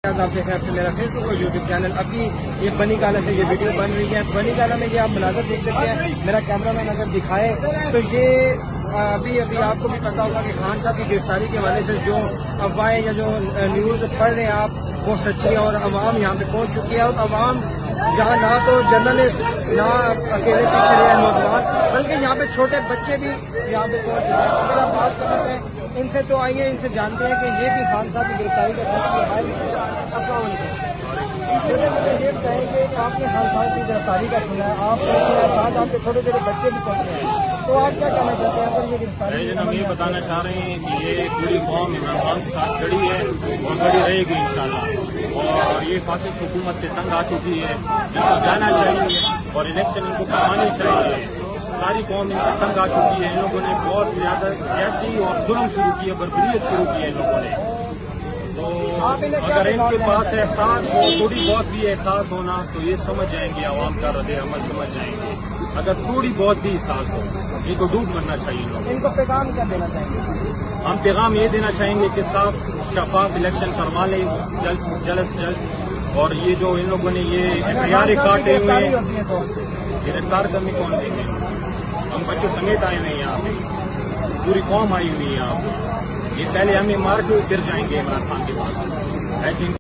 آپ دیکھ رہے ہیں میرا فیس بک اور یوٹیوب چینل. ابھی یہ بنی گالا سے یہ ویڈیو بن رہی ہے. بنی گالا میں یہ آپ مناظر دیکھ سکتے ہیں. میرا کیمرہ مین اگر دکھائے تو یہ ابھی آپ کو بھی پتا ہوگا کہ خان صاحب کی گرفتاری کے حوالے سے جو افواہیں یا جو نیوز پڑھ رہے ہیں آپ وہ سچی ہے, اور عوام یہاں پہ پہنچ چکی ہے. اور عوام جہاں نہ تو جرنلسٹ نہ اکیلے پیچھے رہے ہیں نوجوان, بلکہ یہاں پہ چھوٹے بچے بھی یہاں پہ پہنچ چکے ہیں. اگر آپ بات کرتے ہیں ان سے تو آئیے ان سے جانتے ہیں کہ یہ بھی خان صاحب کی گرفتاری کا السلام علیکم. مجھے یہ بتائیں کہ آپ نے خان صاحب کی گرفتاری کا سنا ہے, آپ ساتھ آپ کے چھوٹے چھوٹے بچے بھی پہنچے ہیں, تو آپ کیا کہنا چاہتے ہیں اگر یہ گرفتاری؟ ہم یہ بتانا چاہ رہے ہیں کہ یہ پوری قوم عمران خان کے ساتھ کھڑی ہے اور کھڑی رہے گی انشاءاللہ. اور یہ فاسد حکومت سے تنگ آ چکی ہے, ان کو جانا چاہیے اور الیکشن ان کو کروانی چاہیے. ساری قوم ان سے تنگ آ چکی ہے. ان لوگوں نے بہت زیادہ زیادتی اور ظلم شروع کی ہے, بربریت شروع کی ہے ان لوگوں نے. تو اگر ان کے پاس احساس ہو, تھوڑی بہت بھی احساس ہونا, تو یہ سمجھ جائیں گے, عوام کا رد عمل سمجھ جائیں گے. اگر تھوڑی بہت بھی احساس ہو, ان کو ڈوب مرنا چاہیے. لوگ ان کو پیغام کیا دینا چاہیں گے؟ ہم پیغام یہ دینا چاہیں گے کہ صاف شفاف الیکشن کروا لیں جلد سے جلد. اور یہ جو ان لوگوں نے یہ اختیار کاٹے ہوئے ہیں, گرفتار کرنے کون دیں گے؟ ہم بچوں سمیت آئے ہوئے ہیں یہاں پہ, پوری قوم آئی ہوئی ہے یہاں پہ. یہ پہلے ہمیں مار کے پھر جائیں گے عمران خان کے پاس. ایسے